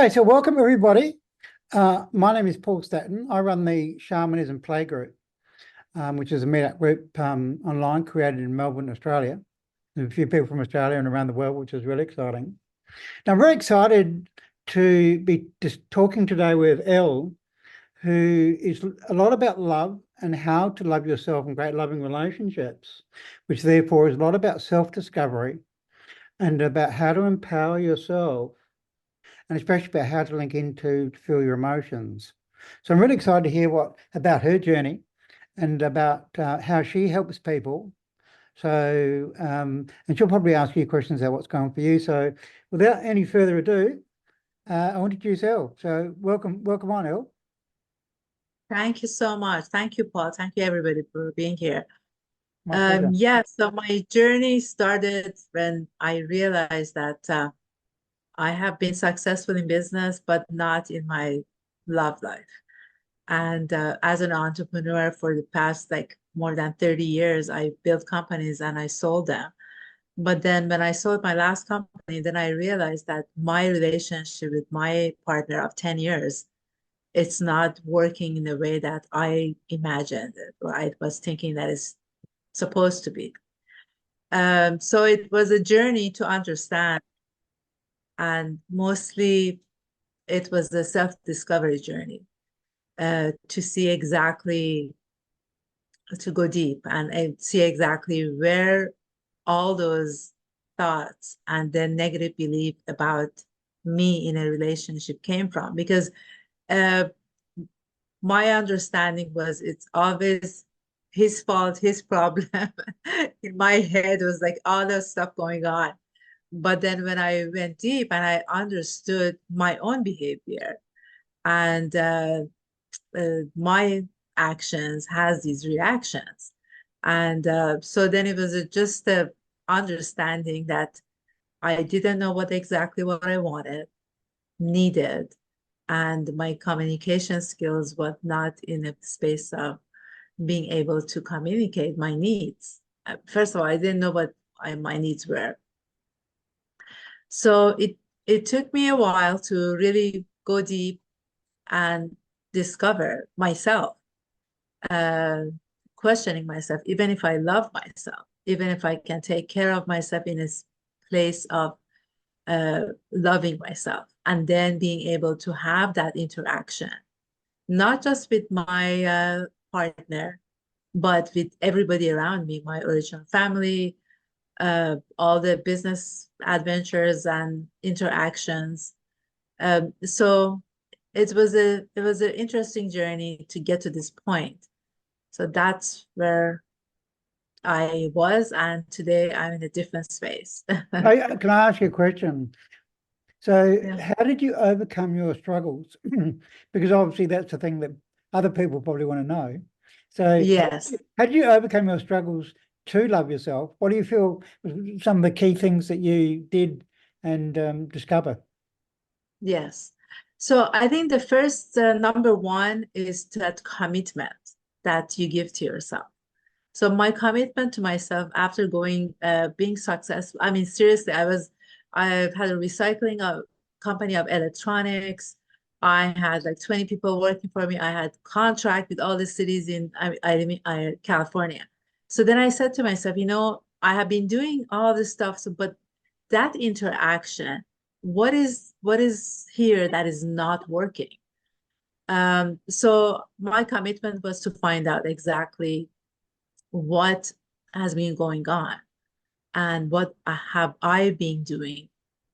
Okay, so welcome everybody. My name is Paul Staton. I run the Shamanism Play Group, which is a meetup group online created in Melbourne, Australia. There's a few people from Australia and around the world, which is really exciting. Now, I'm very excited to be just talking today with Elle, who is a lot about love and how to love yourself and create loving relationships, which therefore is a lot about self-discovery and about how to empower yourself, and especially about how to link into to feel your emotions. So I'm really excited to hear about her journey and about how she helps people. So, and she'll probably ask you questions about what's going on for you. So without any further ado, I want to introduce Elle. So welcome on, Elle. Thank you so much. Thank you, Paul. Thank you, everybody, for being here. My pleasure. Yeah, so my journey started when I realized that I have been successful in business, but not in my love life. And as an entrepreneur for the past like more than 30 years, I built companies and I sold them. But then when I sold my last company, then I realized that my relationship with my partner of 10 years, it's not working in the way that I imagined it, or I was thinking that it's supposed to be. So it was a journey to understand, and mostly it was a self-discovery journey, to see exactly, to go deep and see exactly where all those thoughts and then negative belief about me in a relationship came from. Because uh, my understanding was it's always his fault, his problem. In my head was like all that stuff going on. But then when I went deep and I understood my own behavior and my actions has these reactions. And so then it was just a understanding that I didn't know what I wanted, needed, and my communication skills was not in a space of being able to communicate my needs. First of all, I didn't know what my needs were. So it took me a while to really go deep and discover myself, uh, questioning myself, even if I love myself, even if I can take care of myself in a place of loving myself, and then being able to have that interaction, not just with my partner, but with everybody around me, my original family, all the business adventures and interactions. So it was an interesting journey to get to this point. So that's where I was, and today I'm in a different space. Can I ask you a question? So Yeah. how did you overcome your struggles? Because obviously that's the thing that other people probably want to know. So Yes. how did you overcome your struggles to love yourself? What do you feel was some of the key things that you did and discover? Yes. So I think the first number one is that commitment that you give to yourself. So my commitment to myself after being successful, I mean, seriously, I've had a recycling company of electronics. I had like 20 people working for me. I had contract with all the cities in California. So then I said to myself, I have been doing all this stuff, but that interaction, what is here that is not working? So my commitment was to find out exactly what has been going on and what have I been doing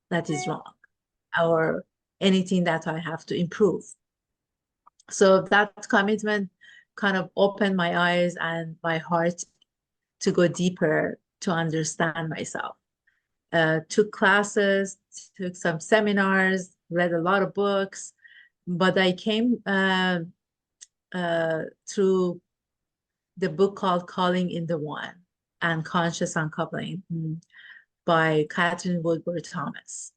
that is wrong, or anything that I have to improve. So that commitment kind of opened my eyes and my heart to go deeper to understand myself. Took classes, took some seminars, read a lot of books, but I came through the book called Calling in the One and Conscious Uncoupling by Catherine Woodward Thomas.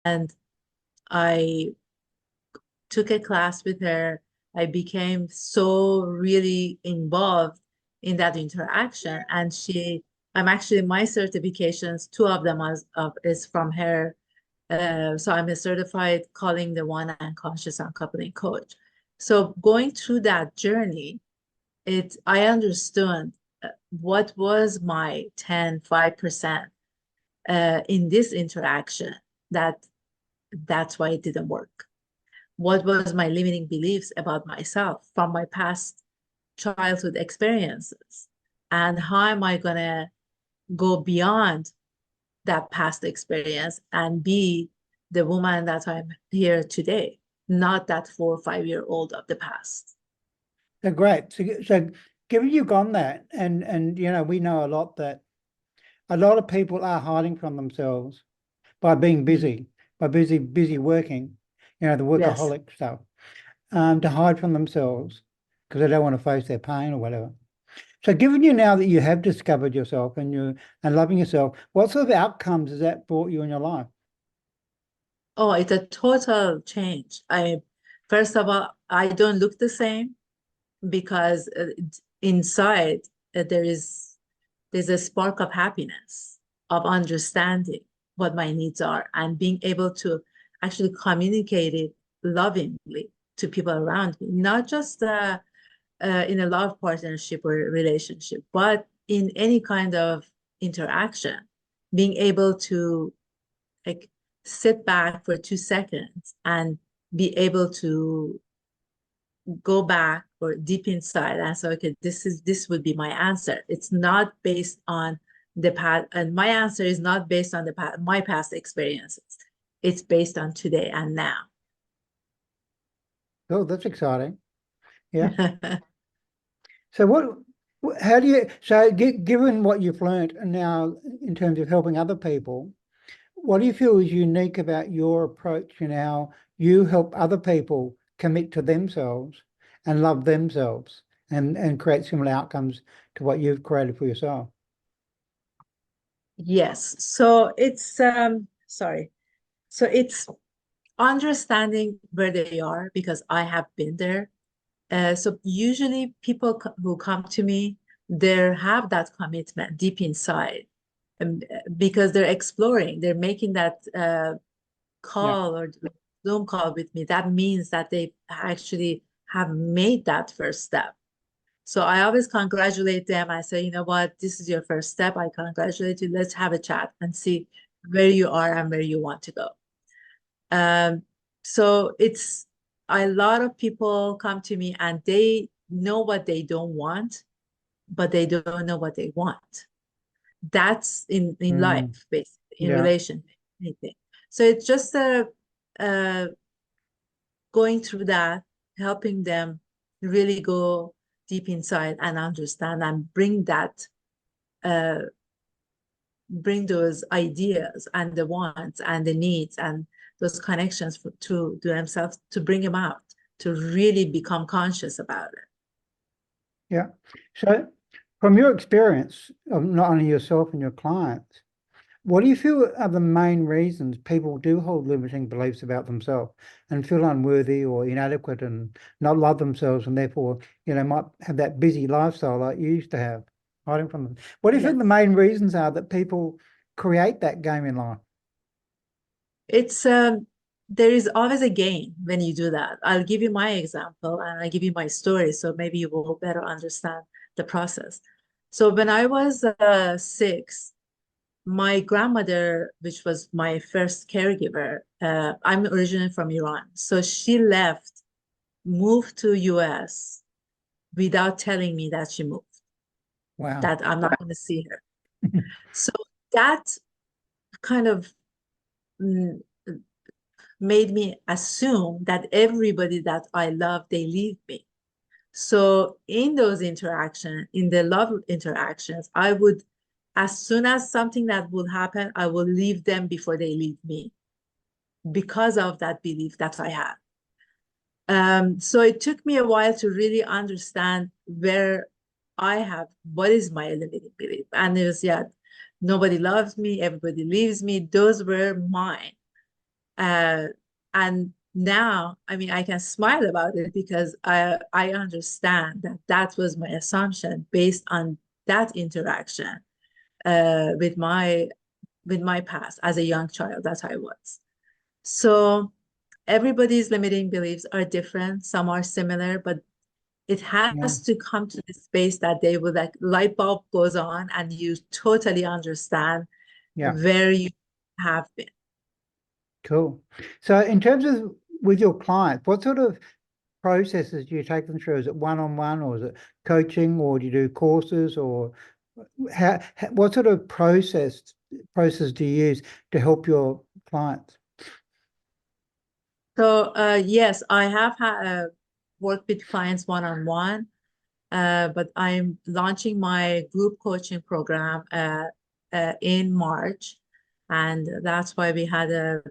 And I took a class with her, I became so really involved in that interaction. And I'm actually, my certifications, two of them is from her. So I'm a certified calling the one and conscious uncoupling coach. So going through that journey, I understood what was my 5% in this interaction that's why it didn't work. What was my limiting beliefs about myself from my past childhood experiences? And how am I going to go beyond that past experience and be the woman that I'm here today, not that 4 or 5 year old of the past? So great. So given you've gone that, and we know a lot that a lot of people are hiding from themselves by being busy, by busy working, the Yes. workaholic stuff, to hide from themselves because they don't want to face their pain or whatever. So given you now that you have discovered yourself and loving yourself, what sort of outcomes has that brought you in your life? Oh, it's a total change. First of all, I don't look the same because inside there's a spark of happiness, of understanding what my needs are and being able to actually communicate it lovingly to people around me, not just in a love partnership or relationship, but in any kind of interaction, being able to like sit back for 2 seconds and be able to go back or deep inside and say, okay, this would be my answer. It's not based on the past, and my answer is not based on my past experiences. It's based on today and now. Oh, that's exciting. Yeah. So how do you, so given what you've learned now in terms of helping other people, what do you feel is unique about your approach and how you help other people commit to themselves and love themselves and create similar outcomes to what you've created for yourself? Yes. So it's understanding where they are because I have been there. So usually people who come to me, they have that commitment deep inside, because they're exploring, they're making that Yeah. call or Zoom call with me. That means that they actually have made that first step. So I always congratulate them. I say, you know what, this is your first step. I congratulate you. Let's have a chat and see where you are and where you want to go. So it's a lot of people come to me and they know what they don't want, but they don't know what they want. That's in Mm, life, basically, in yeah. relation, anything. So it's just going through that, helping them really go deep inside and understand and uh, bring those ideas and the wants and the needs and those connections to themselves, to bring them out, to really become conscious about it. Yeah. So from your experience of not only yourself and your clients, what do you feel are the main reasons people do hold limiting beliefs about themselves and feel unworthy or inadequate and not love themselves and therefore, might have that busy lifestyle like you used to have, hiding from them? What do you think the Yes. main reasons are that people create that game in life? It's there is always a gain when you do that. I'll give you my example and I'll give you my story so maybe you will better understand the process. So when I was 6, my grandmother, which was my first caregiver, I'm originally from Iran. So she left, moved to US without telling me that she moved, Wow. that I'm not going to see her. So that kind of mm, made me assume that everybody that I love, they leave me. So in those interactions, in the love interactions, I would, as soon as something that would happen, I will leave them before they leave me because of that belief that I had. So it took me a while to really understand what is my limiting belief. And it was, yeah, nobody loves me, everybody leaves me. Those were mine. Uh, and now, I mean, I can smile about it because I understand that that was my assumption based on that interaction with my past as a young child that I was. So everybody's limiting beliefs are different. Some are similar, but it Yeah. has to come to the space that they will, like, light bulb goes on and you totally understand Yeah. where you have been. Cool. So in terms of with your clients, what sort of processes do you take them through? Is it one-on-one, or is it coaching, or do you do courses, or what sort of process do you use to help your clients? So yes, I have worked with clients one-on-one, but I'm launching my group coaching program in March, and that's why we had a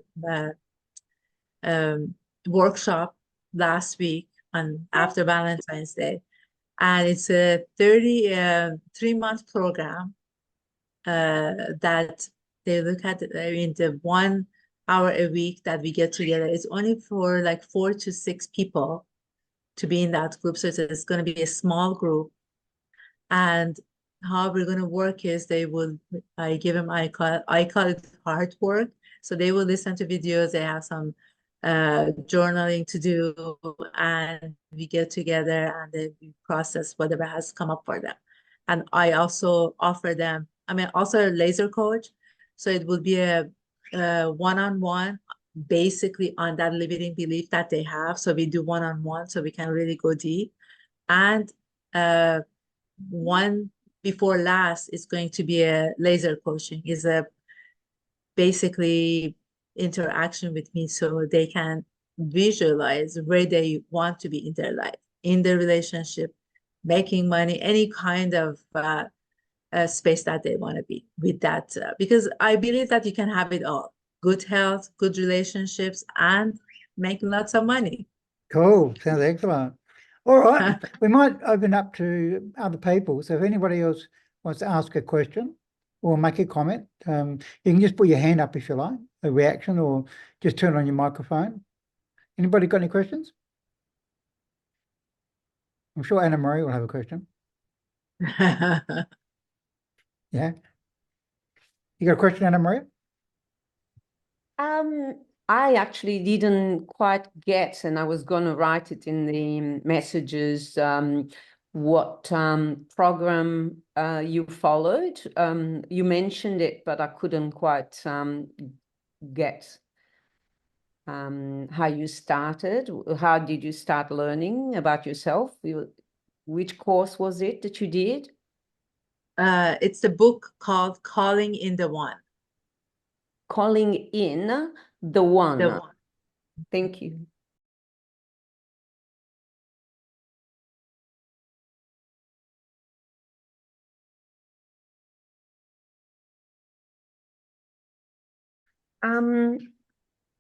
um, workshop last week on after Valentine's Day, and it's a 3-month program that they look at. I mean, the 1 hour a week that we get together, it's only for like 4 to 6 people to be in that group. So it's going to be a small group. And how we're going to work is I give them, I call it heart work. So they will listen to videos. They have some journaling to do, and we get together and then we process whatever has come up for them. And I also offer them, I mean, also a laser coach. So it will be a one-on-one, basically on that limiting belief that they have. So we do one-on-one so we can really go deep. And one before last is going to be a laser coaching, is a basically interaction with me so they can visualize where they want to be in their life, in their relationship, making money, any kind of space that they want to be with that. Because I believe that you can have it all: good health, good relationships, and make lots of money. Cool. Sounds excellent. All right. We might open up to other people. So if anybody else wants to ask a question or make a comment, you can just put your hand up if you like, a reaction, or just turn on your microphone. Anybody got any questions? I'm sure Anna Marie will have a question. Yeah. You got a question, Anna Marie? I actually didn't quite get, and I was going to write it in the messages, what program you followed. You mentioned it, but I couldn't quite get how you started. How did you start learning about yourself? Which course was it that you did? It's a book called Calling in the One. Calling in the One. The One. Thank you.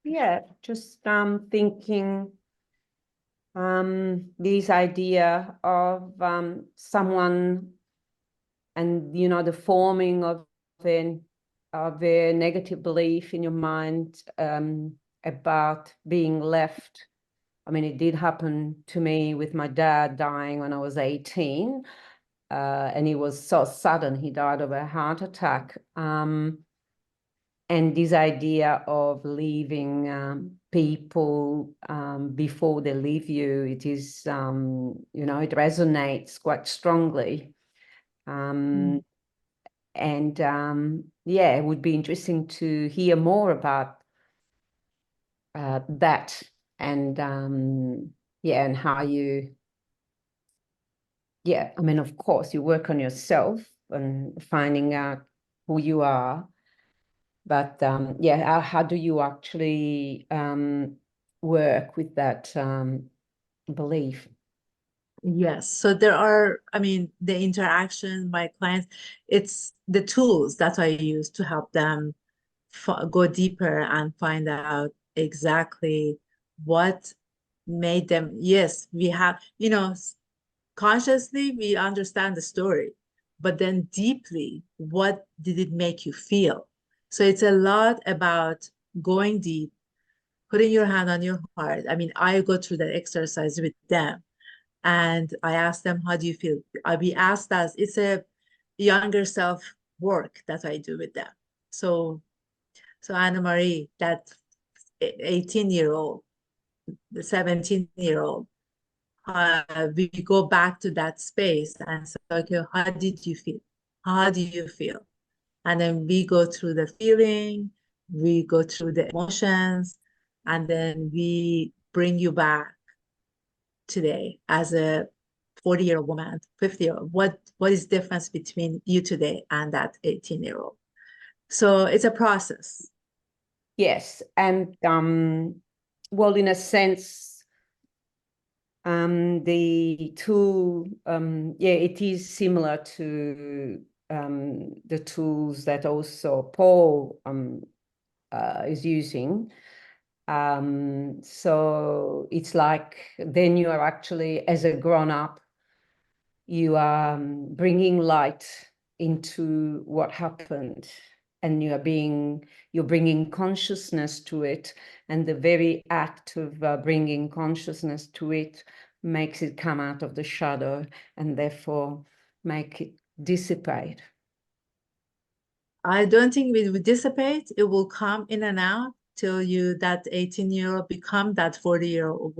Yeah, just thinking this idea of someone, and the forming of a negative belief in your mind about being left. I mean, it did happen to me with my dad dying when I was 18, and it was so sudden. He died of a heart attack. And this idea of leaving people before they leave you, it is, it resonates quite strongly. And yeah, it would be interesting to hear more about that, and yeah, and how you, yeah, I mean, of course, you work on yourself and finding out who you are. But yeah, how do you actually work with that belief? Yes. So there are, I mean, the interaction, my clients, it's the tools that I use to help them go deeper and find out exactly what made them. Yes, we have, consciously we understand the story, but then deeply, what did it make you feel? So it's a lot about going deep, putting your hand on your heart. I mean, I go through that exercise with them, and I ask them, how do you feel? I be asked as it's a younger self work that I do with them. So Anna Marie, that 18-year-old, the 17-year-old, we go back to that space and say, okay, how did you feel? How do you feel? And then we go through the feeling, we go through the emotions, and then we bring you back today as a 40-year-old woman, 50-year-old. What is the difference between you today and that 18-year-old? So it's a process. Yes, and well, in a sense, the tool, yeah, it is similar to the tools that also Paul is using. So it's like then you are actually, as a grown-up, you are bringing light into what happened, and you're bringing consciousness to it, and the very act of bringing consciousness to it makes it come out of the shadow and therefore make it dissipate. I don't think it will dissipate. It will come in and out till that 18-year-old become that 40-year-old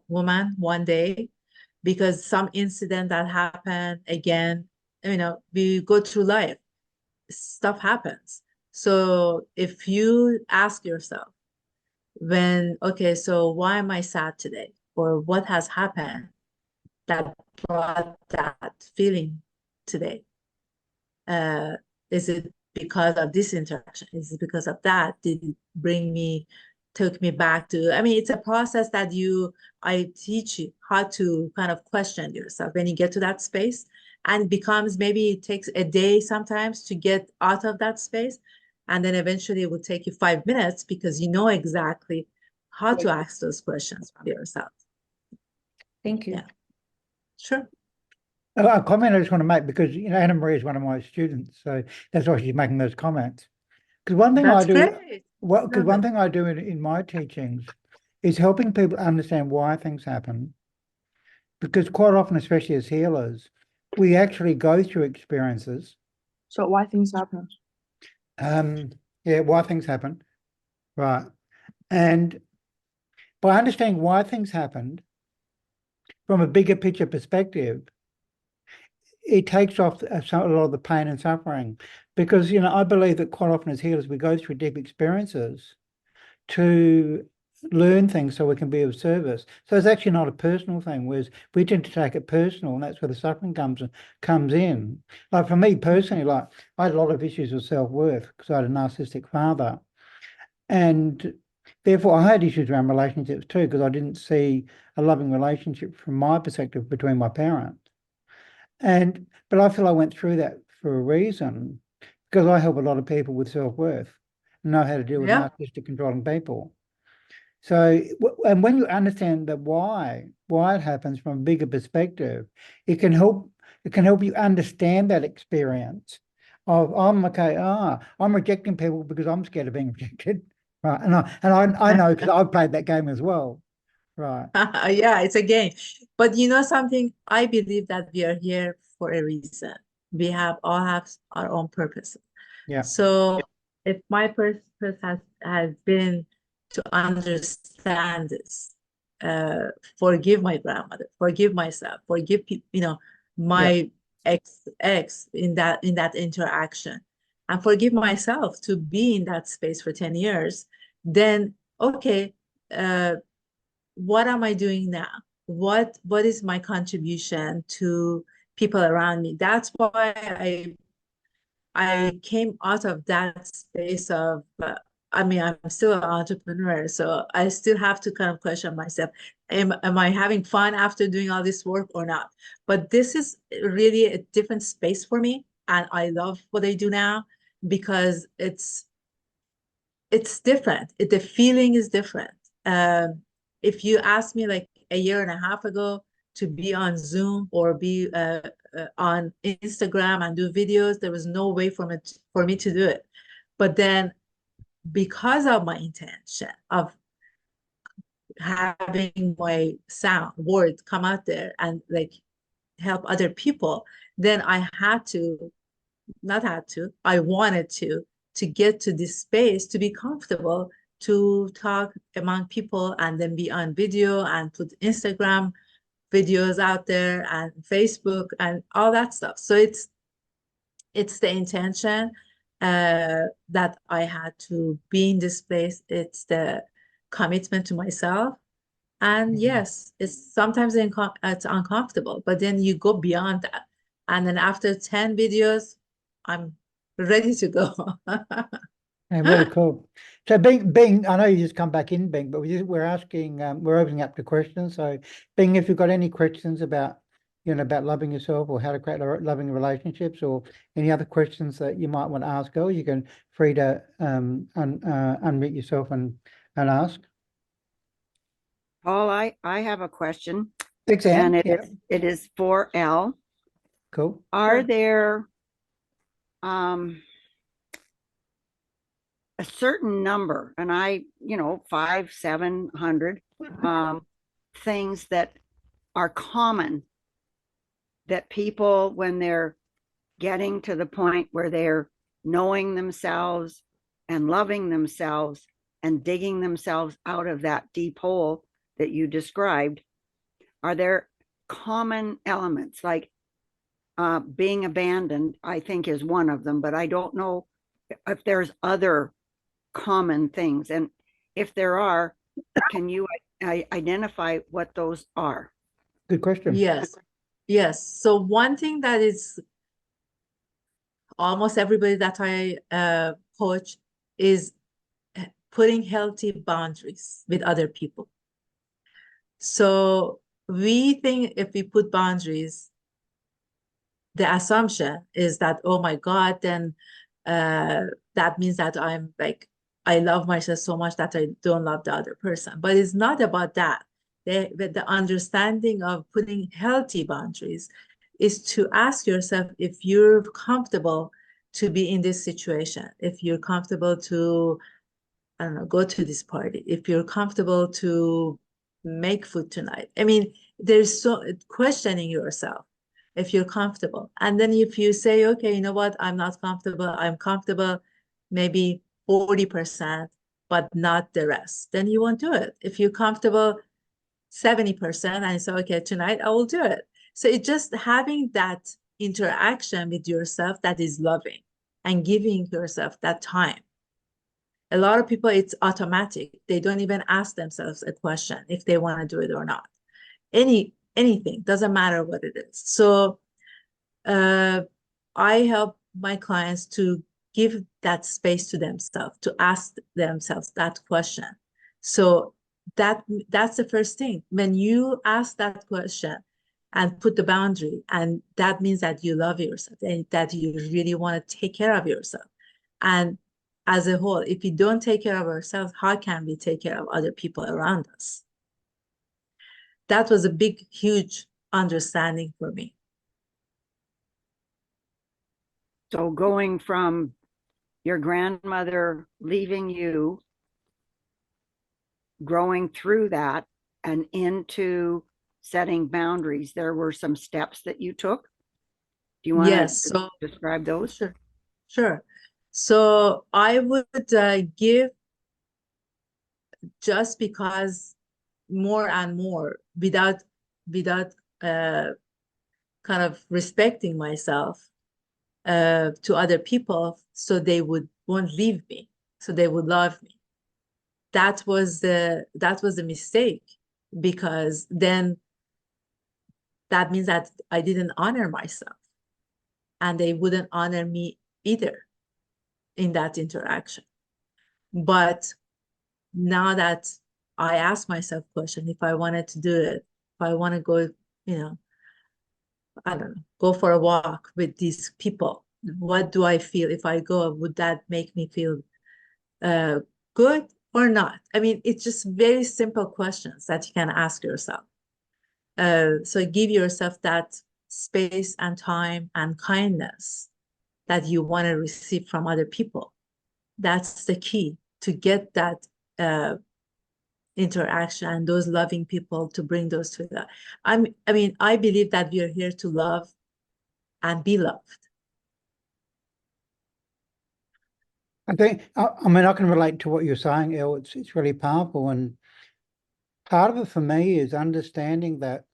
woman one day, because some incident that happened again, we go through life, stuff happens. So if you ask yourself okay, so why am I sad today? Or what has happened that brought that feeling today? Is it because of this interaction? Is it because of that? Did it took me back to, it's a process that I teach you how to kind of question yourself when you get to that space, and maybe it takes a day sometimes to get out of that space. And then eventually it will take you 5 minutes because you know exactly how to ask those questions of yourself. Thank you. Yeah, sure. A comment I just want to make, because Anna Marie is one of my students, so that's why she's making those comments. Because one thing That's I do, great. because one thing I do in my teachings is helping people understand why things happen. Because quite often, especially as healers, we actually go through experiences. So why things happen? Yeah, why things happen, right? And by understanding why things happened from a bigger picture perspective, it takes off a lot of the pain and suffering. Because, I believe that quite often as healers, we go through deep experiences to learn things so we can be of service. So it's actually not a personal thing, whereas we tend to take it personal, and that's where the suffering comes in. Like for me personally, like I had a lot of issues with self-worth because I had a narcissistic father. And therefore I had issues around relationships too, because I didn't see a loving relationship from my perspective between my parents. But I feel I went through that for a reason, because I help a lot of people with self-worth, know how to deal with narcissistic controlling people. So, and when you understand that why it happens from a bigger perspective, it can help you understand that experience of, I'm rejecting people because I'm scared of being rejected. Right. And I know, because I've played that game as well. Right. Yeah, it's a game. But you know something? I believe that we are here for a reason. We all have our own purpose. Yeah. So if my purpose has been to understand this, forgive my grandmother, forgive myself, forgive people, my ex in that interaction, and forgive myself to be in that space for 10 years, then okay, what am I doing now? What is my contribution to people around me? That's why I came out of that space of, I'm still an entrepreneur, so I still have to kind of question myself. Am I having fun after doing all this work or not? But this is really a different space for me, and I love what I do now because it's different. The feeling is different. If you asked me like a year and a half ago to be on Zoom or be on Instagram and do videos, there was no way for me to do it. But then because of my intention of having my word come out there and like help other people, then I wanted to get to this space to be comfortable to talk among people and then be on video and put Instagram videos out there and Facebook and all that stuff. So it's the intention that I had to be in this place. It's the commitment to myself. And yes, it's sometimes it's uncomfortable, but then you go beyond that. And then after 10 videos, I'm ready to go. Yeah, really cool. So Bing, I know you just come back in, Bing, but we're asking, we're opening up to questions. So Bing, if you've got any questions about, about loving yourself or how to create loving relationships or any other questions that you might want to ask Elle, you can free to unmute yourself and ask. Paul, I have a question, Thanks, and Anne. Yeah, it is for Elle. cool. Are Sure. there a certain number, and 500, 700 things that are common that people, when they're getting to the point where they're knowing themselves and loving themselves and digging themselves out of that deep hole that you described, are there common elements like being abandoned, I think is one of them, but I don't know if there's other common things. And if there are, can you identify what those are? Good question. Yes. So one thing that is almost everybody that I coach is putting healthy boundaries with other people. So we think if we put boundaries, the assumption is that, oh my God, then that means that I'm like, I love myself so much that I don't love the other person. But it's not about that. The understanding of putting healthy boundaries is to ask yourself if you're comfortable to be in this situation, if you're comfortable to, I don't know, go to this party, if you're comfortable to make food tonight. I mean, there's so questioning yourself if you're comfortable. And then if you say, okay, you know what, I'm not comfortable, I'm comfortable maybe 40%, but not the rest, then you won't do it. If you're comfortable 70% and say, okay, tonight I will do it. So it's just having that interaction with yourself that is loving and giving yourself that time. A lot of people, it's automatic. They don't even ask themselves a question if they want to do it or not. Anything, doesn't matter what it is. So I help my clients to give that space to themselves, to ask themselves that question. So that's the first thing. When you ask that question and put the boundary, and that means that you love yourself and that you really want to take care of yourself. And as a whole, if we don't take care of ourselves, how can we take care of other people around us? That was a big, huge understanding for me. So going from your grandmother leaving you, growing through that and into setting boundaries, there were some steps that you took. Do you want to describe those? Sure. So I would give just because more and more without kind of respecting myself to other people, so they won't leave me, so they would love me. That was the mistake, because then that means that I didn't honor myself and they wouldn't honor me either in that interaction. But now that I ask myself question, if I wanted to do it, if I want to go, I don't know, go for a walk with these people, what do I feel if I go? Would that make me feel good or not? I mean, it's just very simple questions that you can ask yourself. So give yourself that space and time and kindness that you want to receive from other people. That's the key to get that interaction and those loving people to bring those to that. I mean, I believe that we are here to love and be loved. I think, I mean, I can relate to what you're saying, Elle. It's really powerful. And part of it for me is understanding that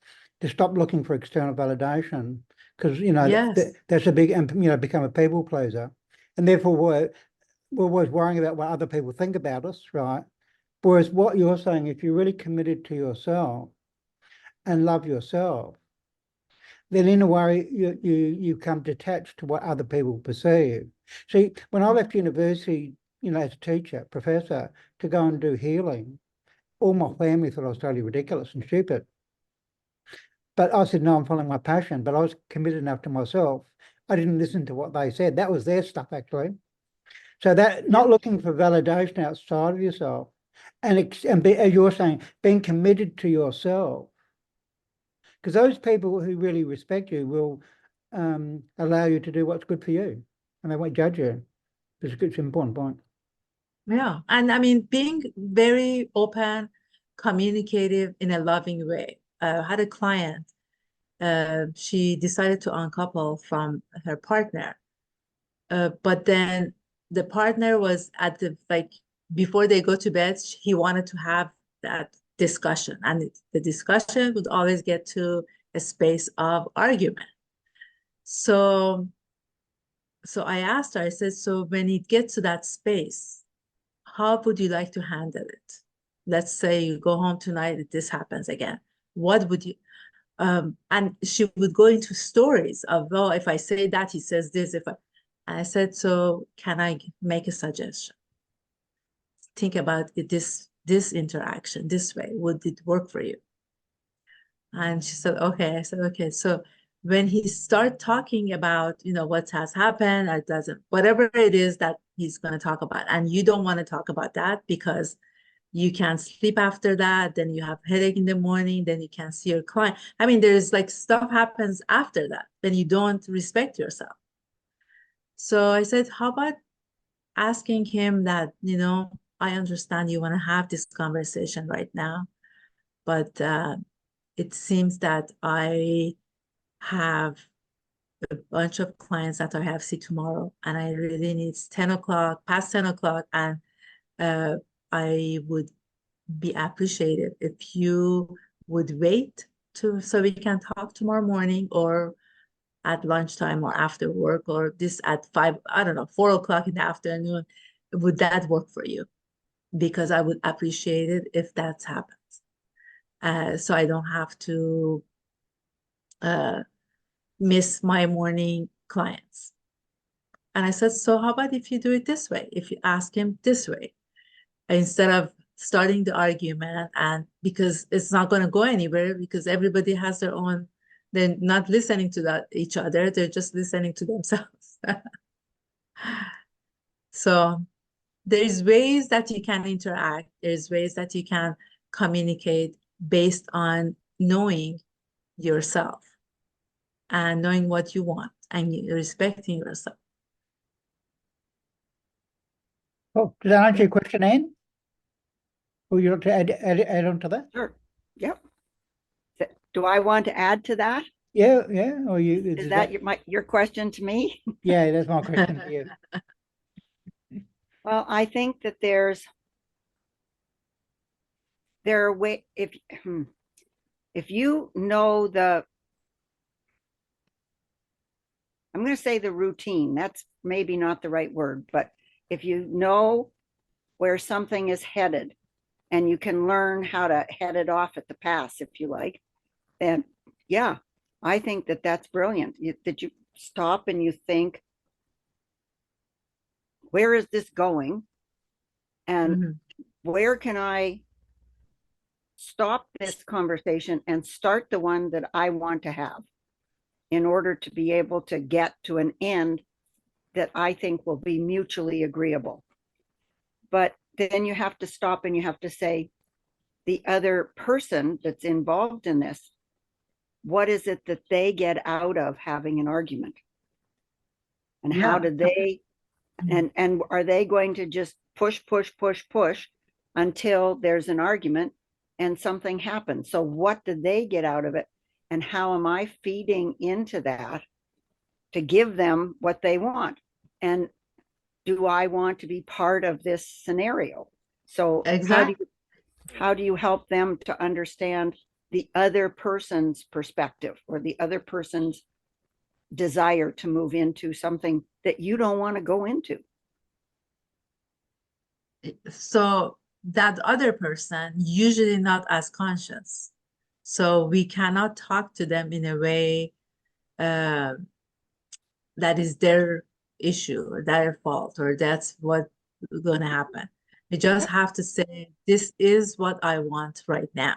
to stop looking for external validation, because, you know, Yes. that's a big, and, you know, become a people pleaser. And therefore we're always worrying about what other people think about us, right? Whereas what you're saying, if you're really committed to yourself and love yourself, then in a way you come detached to what other people perceive. See, when I left university, you know, as a teacher, professor, to go and do healing, all my family thought I was totally ridiculous and stupid. But I said, no, I'm following my passion. But I was committed enough to myself. I didn't listen to what they said. That was their stuff, actually. So that not looking for validation outside of yourself, and as you're saying, being committed to yourself. Because those people who really respect you will allow you to do what's good for you, and they won't judge you. It's an important point. Yeah. And I mean, being very open, communicative in a loving way. I had a client, she decided to uncouple from her partner. But then the partner was at the, like, before they go to bed, he wanted to have that discussion. And the discussion would always get to a space of argument. So I asked her, I said, so when it gets to that space, how would you like to handle it? Let's say you go home tonight, this happens again. What would you, and she would go into stories of, oh, if I say that, he says this, and I said, so can I make a suggestion? Think about it, this interaction this way, would it work for you? And she said, okay. I said, okay. So when he start talking about, you know, what has happened, or doesn't, whatever it is that he's going to talk about, and you don't want to talk about that because you can't sleep after that, then you have headache in the morning, then you can't see your client. I mean, there's like stuff happens after that, then you don't respect yourself. So I said, how about asking him that, you know, I understand you want to have this conversation right now, but it seems that I have a bunch of clients that I have to see tomorrow, and I really need 10 o'clock, past 10 o'clock, and I would be appreciated if you would wait so we can talk tomorrow morning, or at lunchtime, or after work, or this at 5, I don't know, 4 o'clock in the afternoon. Would that work for you? Because I would appreciate it if that happens. So I don't have to miss my morning clients. And I said, so how about if you do it this way? If you ask him this way, instead of starting the argument, and because it's not going to go anywhere, because everybody has their own, they're not listening to each other, they're just listening to themselves. So there's ways that you can interact, there's ways that you can communicate based on knowing yourself and knowing what you want and respecting yourself. Oh, does that answer your question, Anne? Or you want to add on to that? Sure. Yep. Do I want to add to that? Yeah. Or Is that your question to me? Yeah, that's my question to you. Well, I think that there are ways, if you know I'm going to say the routine, that's maybe not the right word, but if you know where something is headed and you can learn how to head it off at the pass, if you like, then yeah, I think that that's brilliant. That you stop and you think, where is this going? And where can I stop this conversation and start the one that I want to have in order to be able to get to an end that I think will be mutually agreeable. But then you have to stop and you have to say, the other person that's involved in this, what is it that they get out of having an argument? And how do they, and are they going to just push until there's an argument and something happens. So what did they get out of it? And how am I feeding into that to give them what they want? And do I want to be part of this scenario? So Exactly. how do you help them to understand the other person's perspective or the other person's desire to move into something that you don't want to go into? So that other person usually not as conscious. So we cannot talk to them in a way that is their issue or their fault, or that's what's going to happen. You just have to say, this is what I want right now.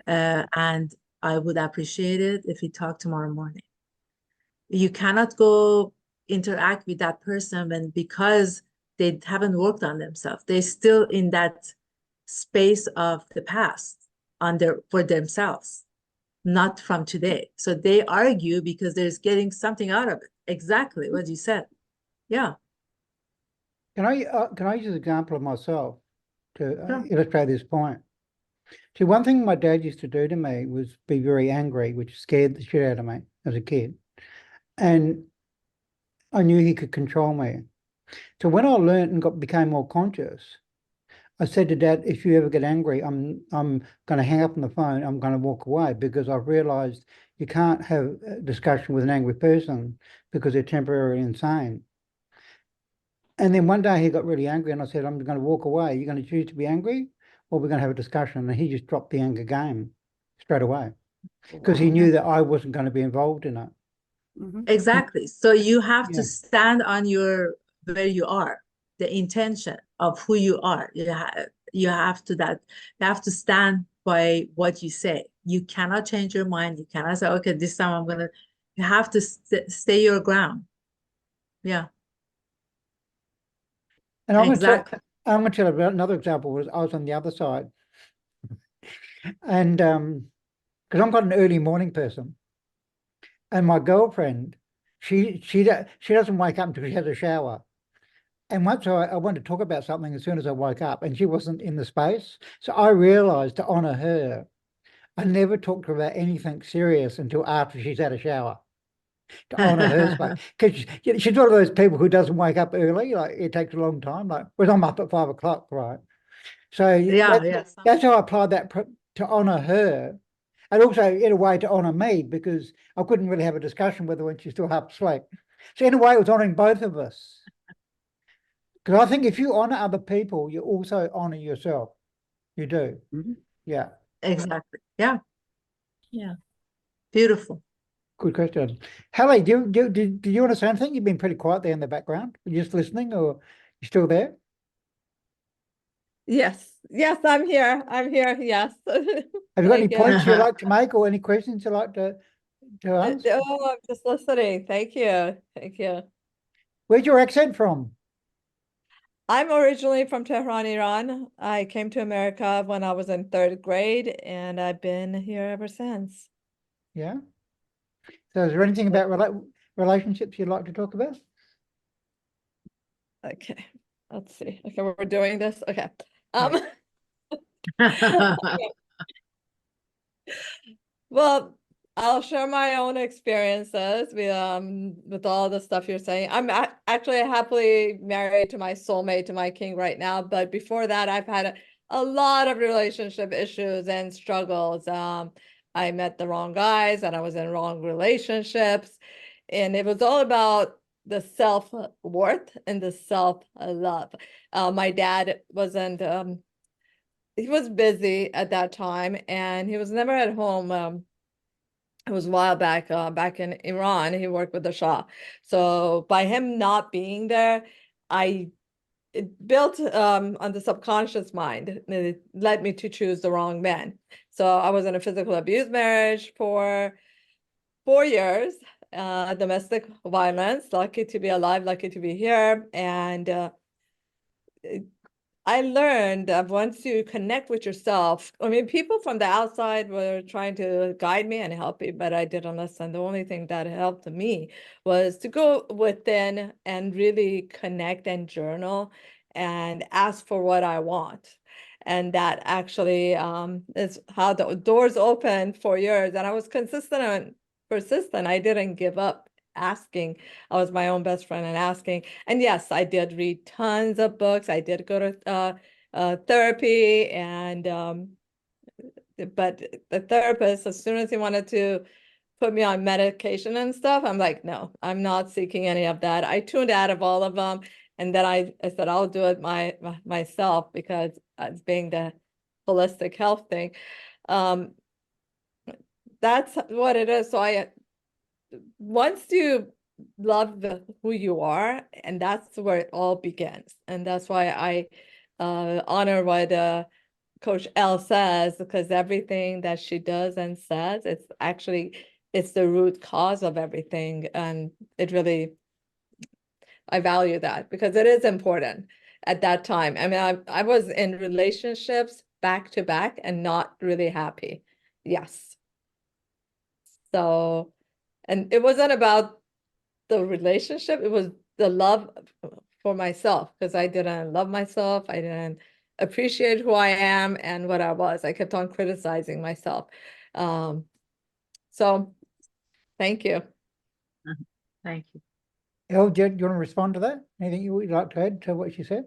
And I would appreciate it if we talk tomorrow morning. You cannot go interact with that person when, because they haven't worked on themselves. They're still in that space of the past for themselves, not from today. So they argue because there's getting something out of it. Exactly what you said. Yeah. Can I use an example of myself to Sure. illustrate this point? See, one thing my dad used to do to me was be very angry, which scared the shit out of me as a kid. And I knew he could control me. So when I learned and became more conscious, I said to Dad, if you ever get angry, I'm going to hang up on the phone. I'm going to walk away, because I've realized you can't have a discussion with an angry person because they're temporarily insane. And then one day he got really angry, and I said, I'm going to walk away. You're going to choose to be angry, or we're going to have a discussion? And he just dropped the anger game straight away, because he knew that I wasn't going to be involved in it. Exactly. So you have Yeah. to stand on where you are, the intention of who you are. You have to stand by what you say. You cannot change your mind. You cannot say, okay, this time you have to stay your ground. Yeah. And I'm Exactly. going to tell you about another example. Was I was on the other side, and because I'm quite an early morning person, and my girlfriend, she doesn't wake up until she has a shower. And once I wanted to talk about something as soon as I woke up, and she wasn't in the space, so I realized, to honor her, I never talked to her about anything serious until after she's had a shower, to honor her space. Because she's one of those people who doesn't wake up early. Like, it takes a long time. Like, well, I'm up at 5 o'clock, right? So Yeah. that's how I applied that to honor her, and also in a way to honor me, because I couldn't really have a discussion with her when she's still half asleep. So in a way, it was honoring both of us. Because I think if you honor other people, you also honor yourself. You do. Yeah. Exactly. Yeah. Yeah. Beautiful. Good question. Hallie, do you want to say anything? You've been pretty quiet there in the background. Are you just listening, or you still there? Yes, I'm here. Yes. Have you got any Like, points you'd like to make, or any questions you'd like to ask? oh, I'm just listening. Thank you. Where's your accent from? I'm originally from Tehran, Iran. I came to America when I was in 3rd grade, and I've been here ever since. Yeah. So is there anything about relationships you'd like to talk about? Okay, let's see. Okay, we're doing this. Okay. Well, I'll share my own experiences with all the stuff you're saying. I'm actually happily married to my soulmate, to my king right now. But before that, I've had a lot of relationship issues and struggles. I met the wrong guys, and I was in wrong relationships. And it was all about the self-worth and the self-love. My dad wasn't, he was busy at that time, and he was never at home. It was a while back, back in Iran. He worked with the Shah. So by him not being there, it built on the subconscious mind. It led me to choose the wrong man. So I was in a physical abuse marriage for 4 years, domestic violence. Lucky to be alive, lucky to be here. And I learned that once you connect with yourself, I mean, people from the outside were trying to guide me and help me, but I didn't listen. The only thing that helped me was to go within and really connect and journal and ask for what I want. And that actually is how the doors opened for years. And I was consistent and persistent. I didn't give up asking. I was my own best friend and asking. And yes, I did read tons of books. I did go to therapy, and but the therapist, as soon as he wanted to put me on medication and stuff, I'm like, no, I'm not seeking any of that. I tuned out of all of them. And then I said, I'll do it myself, because it's being the holistic health thing. That's what it is. So once you love who you are, and that's where it all begins. And that's why I honor what Coach Elle says, because everything that she does and says, it's the root cause of everything. And I value that, because it is important at that time. I mean, I was in relationships back to back and not really happy. Yes. So, and it wasn't about the relationship, it was the love for myself, because I didn't love myself. I didn't appreciate who I am and what I was. I kept on criticizing myself. So thank you. Thank you. Elle, do you want to respond to that? Anything you would like to add to what she said?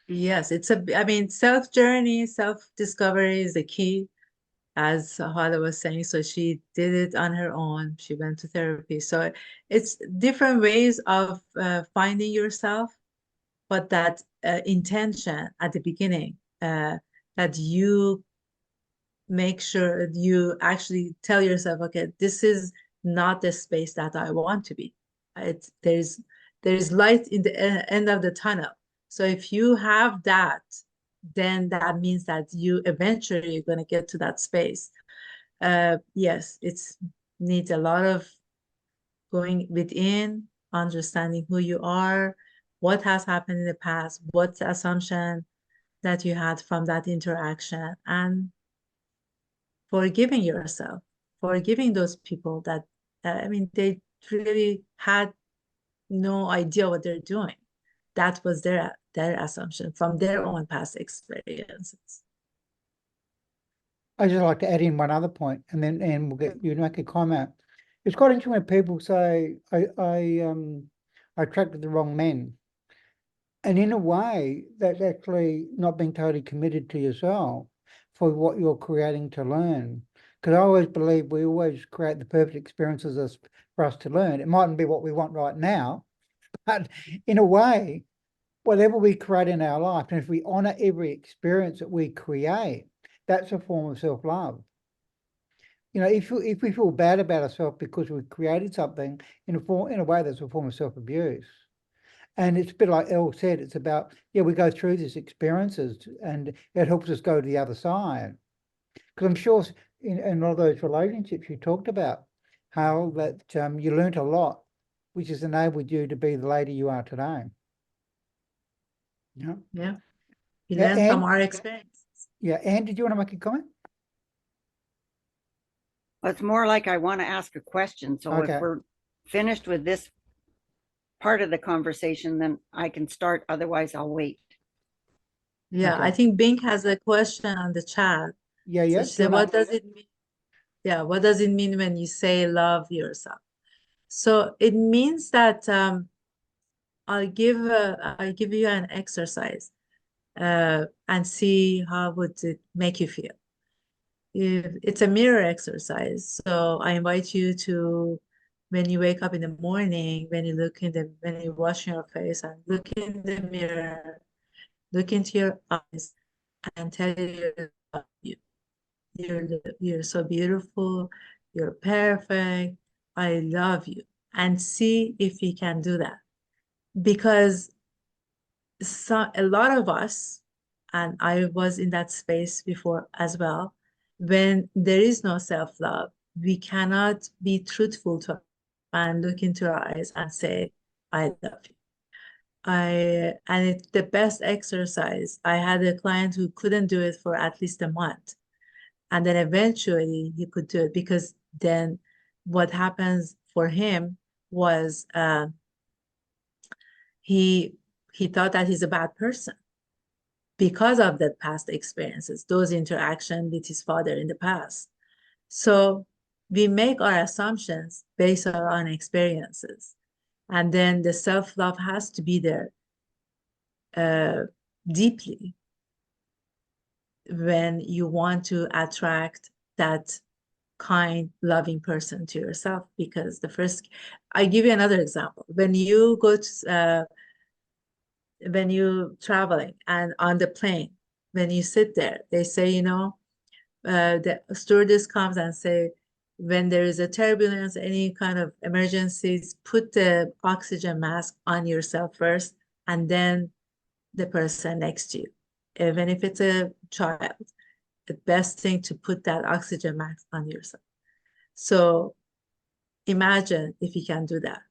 Yes, I mean, self-journey, self-discovery is the key, as Hala was saying. So she did it on her own. She went to therapy. So it's different ways of finding yourself, but that intention at the beginning, that you make sure you actually tell yourself, okay, this is not the space that I want to be. There's light in the end of the tunnel. So if you have that, then that means that you eventually are going to get to that space. Yes, it needs a lot of going within, understanding who you are, what has happened in the past, what's the assumption that you had from that interaction, and forgiving yourself, forgiving those people that, I mean, they really had no idea what they're doing. That was their assumption from their own past experiences. I just like to add in one other point, and then we'll get you to make a comment. It's quite interesting when people say, I attracted the wrong men. And in a way, that's actually not being totally committed to yourself for what you're creating to learn. Because I always believe we always create the perfect experiences for us to learn. It mightn't be what we want right now, but in a way, whatever we create in our life, and if we honor every experience that we create, that's a form of self-love. You know, if we feel bad about ourselves because we created something in a way that's a form of self-abuse. And it's a bit like Elle said, it's about, yeah, we go through these experiences and it helps us go to the other side. Because I'm sure in a lot of those relationships you talked about, how that you learned a lot, which has enabled you to be the lady you are today. Yeah. Yeah. We Yeah, learn from our experience. Yeah. Anne, did you want to make a comment? Well, it's more like I want to ask a question. So Okay. if we're finished with this part of the conversation, then I can start. Otherwise, I'll wait. Yeah, Okay. I think Bink has a question on the chat. Yeah, So yeah. she said, what does it mean? Yeah, what does it mean when you say love yourself? So it means that I'll give you an exercise and see how would it make you feel. It's a mirror exercise. So I invite you to, when you wake up in the morning, when you wash your face and look in the mirror, look into your eyes and tell you, you're so beautiful, you're perfect, I love you, and see if you can do that. Because a lot of us, and I was in that space before as well, when there is no self-love, we cannot be truthful to and look into our eyes and say, I love you. And it's the best exercise. I had a client who couldn't do it for at least a month. And then eventually he could do it, because then what happens for him was he thought that he's a bad person because of the past experiences, those interactions with his father in the past. So we make our assumptions based on our own experiences. And then the self-love has to be there deeply when you want to attract that kind, loving person to yourself. Because I give you another example. When you go to, when you traveling and on the plane, when you sit there, they say, you know, the stewardess comes and say, when there is a turbulence, any kind of emergencies, put the oxygen mask on yourself first, and then the person next to you. Even if it's a child, the best thing to put that oxygen mask on yourself. So imagine if you can do that.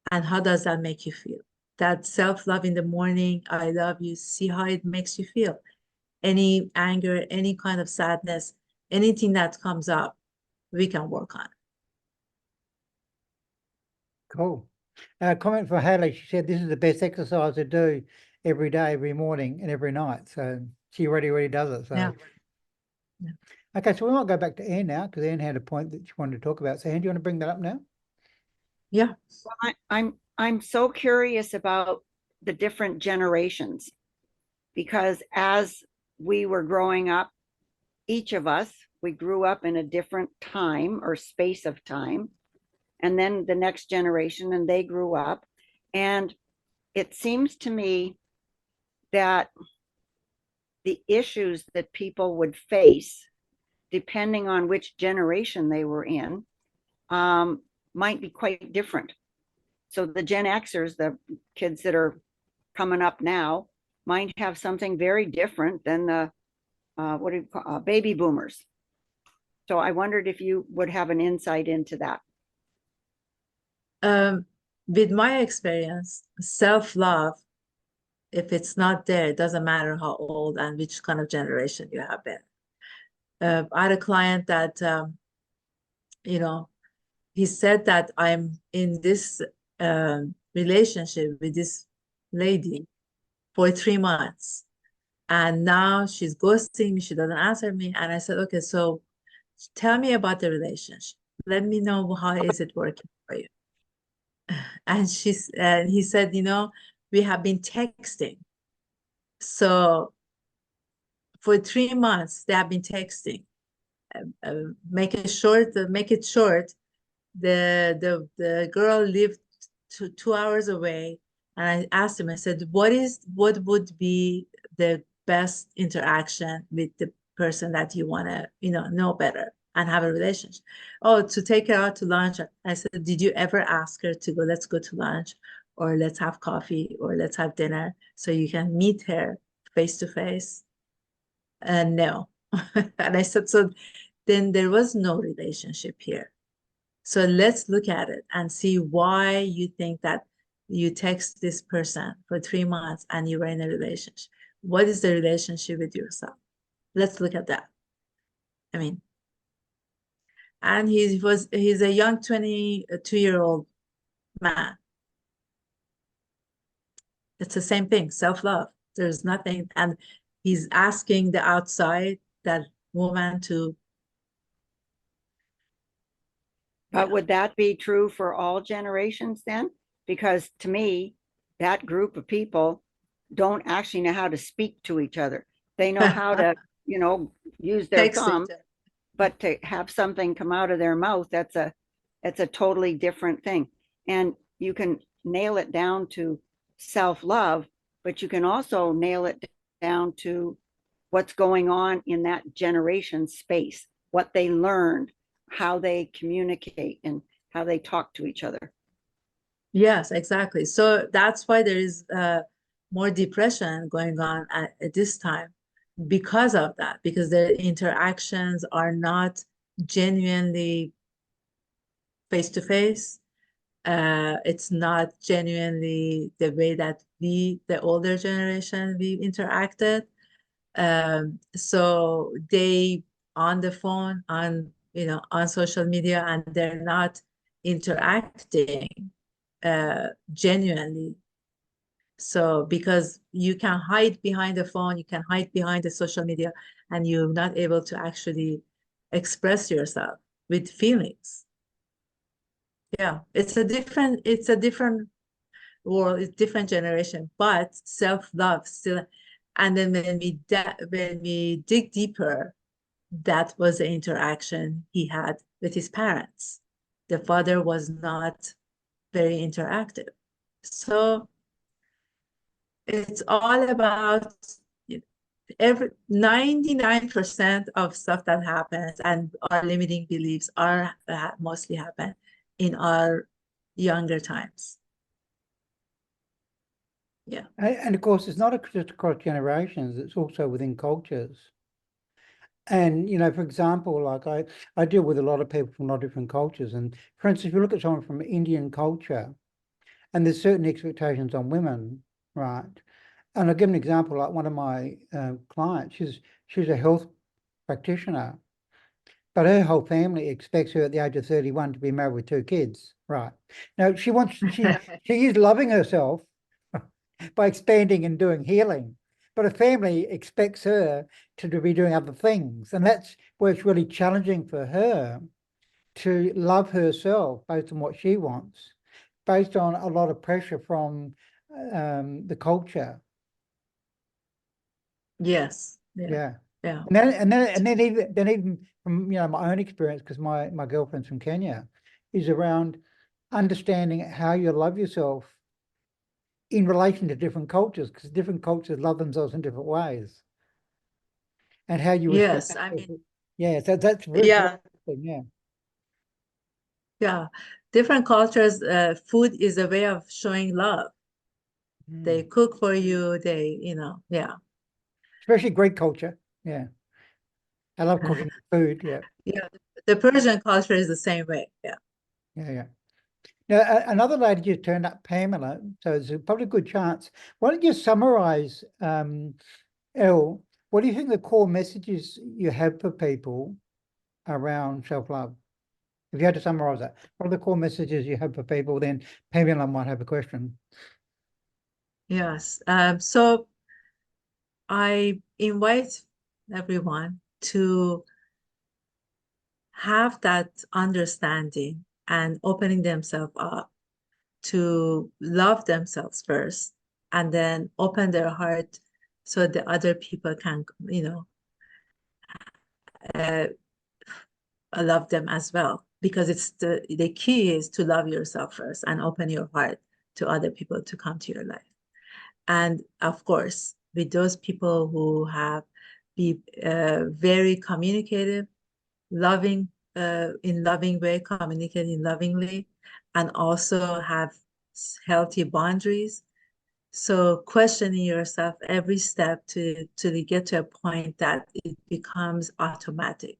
And how does that make you feel? That self-love in the morning, I love you, see how it makes you feel. Any anger, any kind of sadness, anything that comes up, we can work on. Cool. Comment for Haley. She said this is the best exercise to do every day, every morning and every night. So she already does it. So Yeah. Yeah. Okay, so we might go back to Anne now, because Anne had a point that she wanted to talk about. So Anne, do you want to bring that up now? Yeah. Well, I'm so curious about the different generations, because as we were growing up, each of us, we grew up in a different time or space of time. And then the next generation, and they grew up. And it seems to me that the issues that people would face, depending on which generation they were in, might be quite different. So the Gen Xers, the kids that are coming up now, might have something very different than the what do you call baby boomers. So I wondered if you would have an insight into that. With my experience, self-love, if it's not there, it doesn't matter how old and which kind of generation you have been. I had a client that, you know, he said that I'm in this relationship with this lady for 3 months. And now she's ghosting me. She doesn't answer me. And I said, okay, so tell me about the relationship. Let me know how is it working for you. And he said, you know, we have been texting. So for 3 months, they have been texting. Make it short. The girl lived 2 hours away, and I asked him. I said, what would be the best interaction with the person that you want to know better and have a relationship? Oh, to take her out to lunch. I said, did you ever ask her to go? Let's go to lunch, or let's have coffee, or let's have dinner, so you can meet her face to face? And no. And I said, so then there was no relationship here. So let's look at it and see why you think that you text this person for 3 months and you were in a relationship. What is the relationship with yourself? Let's look at that. I mean, and he's a young 22-year-old man. It's the same thing, self-love. There's nothing, and he's asking the outside, that woman, to. But would that be true for all generations then? Because to me, that group of people don't actually know how to speak to each other. They know how to, use their Text thumb, it. but to have something come out of their mouth, that's a totally different thing. And you can nail it down to self-love, but you can also nail it down to what's going on in that generation space, what they learned, how they communicate, and how they talk to each other. Yes, exactly. So that's why there is more depression going on at this time, because of that, because the interactions are not genuinely face to face. It's not genuinely the way that the older generation, we interacted. So they on the phone, on social media, and they're not interacting genuinely. So because you can hide behind the phone, you can hide behind the social media, and you're not able to actually express yourself with feelings. Yeah, it's a different world, it's different generation, but self-love still. And then when we dig deeper, that was the interaction he had with his parents. The father was not very interactive. So it's all about every 99% of stuff that happens, and our limiting beliefs are mostly happen in our younger times. Yeah. And of course, it's not just across generations, it's also within cultures. And, you know, for example, like I deal with a lot of people from a lot of different cultures. And for instance, if you look at someone from Indian culture, and there's certain expectations on women, right? And I'll give an example, like one of my clients, she's a health practitioner, but her whole family expects her at the age of 31 to be married with 2 kids, right? Now, she is loving herself by expanding and doing healing, but her family expects her to be doing other things. And that's where it's really challenging for her to love herself based on what she wants, based on a lot of pressure from the culture. Yes. Yeah. Yeah. And then even from, you know, my own experience, because my girlfriend's from Kenya, is around understanding how you love yourself in relation to different cultures, because different cultures love themselves in different ways, and how you respect. Yes, I mean, yeah, so that's very yeah, yeah. yeah. Different cultures, food is a way of showing love. They cook for you, yeah. Especially Greek culture. Yeah. I love cooking food. Yeah. Yeah, the Persian culture is the same way. Yeah. Yeah. Now, another lady just turned up, Pamela, so it's probably a good chance. Why don't you summarize, Elle, what do you think the core messages you have for people around self-love? If you had to summarize that, what are the core messages you have for people? Then Pamela might have a question. Yes. So I invite everyone to have that understanding and opening themselves up to love themselves first, and then open their heart so the other people can, uh, love them as well. Because it's the key is to love yourself first and open your heart to other people to come to your life. And of course, with those people who have be very communicative, loving, in loving way, communicating lovingly, and also have healthy boundaries. So questioning yourself every step to get to a point that it becomes automatic.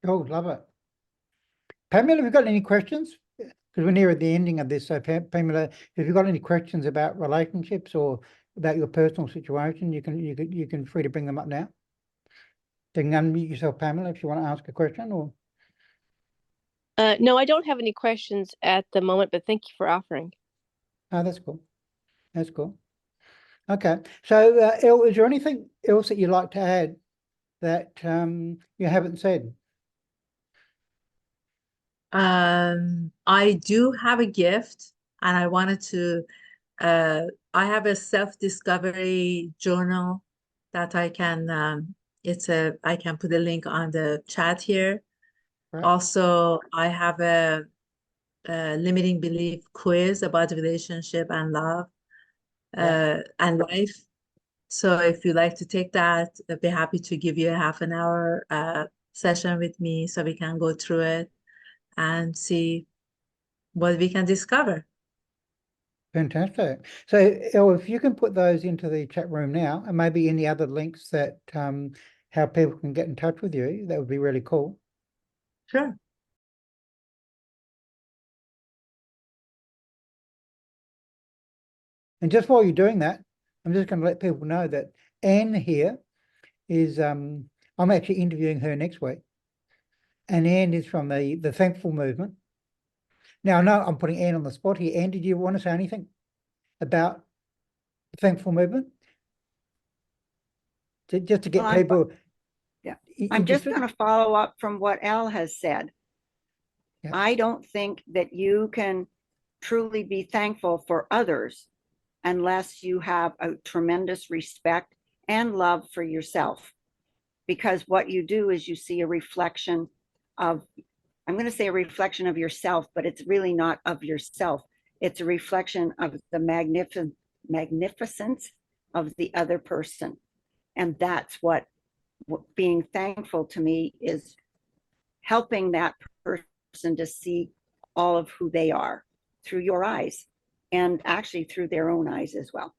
Oh, love it. Pamela, have you got any questions? Because we're near at the ending of this. So Pamela, have you got any questions about relationships or about your personal situation? You can free to bring them up now. You can unmute yourself, Pamela, if you want to ask a question. Or no, I don't have any questions at the moment, but thank you for offering. oh, that's cool. That's cool. Okay. So, Elle, is there anything else that you'd like to add that you haven't said? I do have a gift, and I wanted to, I have a self-discovery journal that I can, I can put a link on the chat here. Right. Also, I have a limiting belief quiz about relationship and love, and life. So if you'd like to take that, I'd be happy to give you a half an hour session with me so we can go through it and see what we can discover. Fantastic. So, Elle, if you can put those into the chat room now, and maybe any other links that how people can get in touch with you, that would be really cool. Sure. And just while you're doing that, I'm just going to let people know that Anne here is, I'm actually interviewing her next week. And Anne is from the Thankful movement. Now, I know I'm putting Anne on the spot here. Anne, did you want to say anything about the thankful movement? Just to get Well, I'm- people Yeah. I'm just interested? going to follow up from what Elle has said. Yeah. I don't think that you can truly be thankful for others unless you have a tremendous respect and love for yourself. Because what you do is you see a reflection of, I'm going to say a reflection of yourself, but it's really not of yourself. It's a reflection of the magnificence of the other person. And that's what being thankful to me is, helping that person to see all of who they are through your eyes, and actually through their own eyes as well.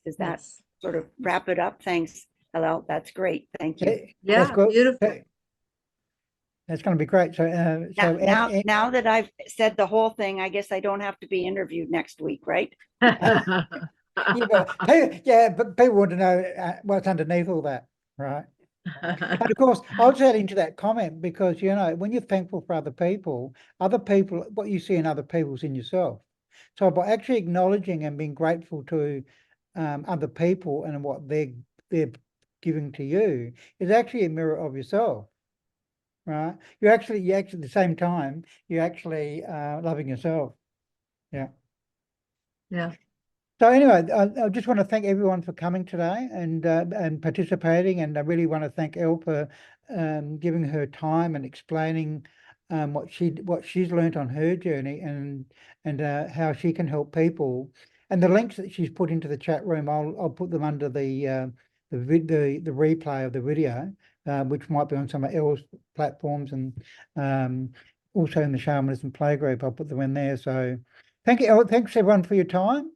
Does that Yes. sort of wrap it up? Thanks, Elle. That's great. Thank you. That's Yeah, good. beautiful. That's going to be great. So, Now that I've said the whole thing, I guess I don't have to be interviewed next week, right? yeah, but people want to know what's underneath all that, right? And of course, I'll just add into that comment because, you know, when you're thankful for other people, what you see in other people's in yourself. So by actually acknowledging and being grateful to other people and what they're giving to you is actually a mirror of yourself, right? You're actually at the same time, you're actually loving yourself. Yeah. Yeah. So anyway, I just want to thank everyone for coming today and participating, and I really want to thank Elle for giving her time and explaining what she's learned on her journey and how she can help people. And the links that she's put into the chat room, I'll put them under the replay of the video, which might be on some of Elle's platforms and also in the Shamanism Playgroup. I'll put them in there. So thank you, Elle. Thanks everyone for your time.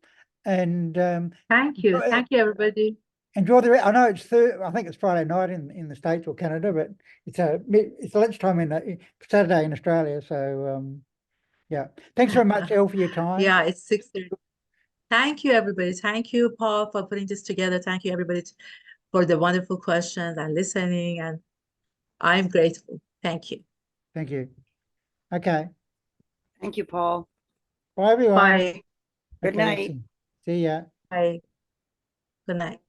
And Thank you. Thank you, everybody. enjoy I know I think it's Friday night in the States or Canada, but it's lunchtime in Saturday in Australia. So yeah, thanks very much, Elle, for your time. Yeah, it's 6:30. Thank you, everybody. Thank you, Paul, for putting this together. Thank you, everybody, for the wonderful questions and listening. And I'm grateful. Thank you. Thank you. Okay. Thank you, Paul. Bye, everyone. Bye. Good Okay, night. see ya. Bye. Good night.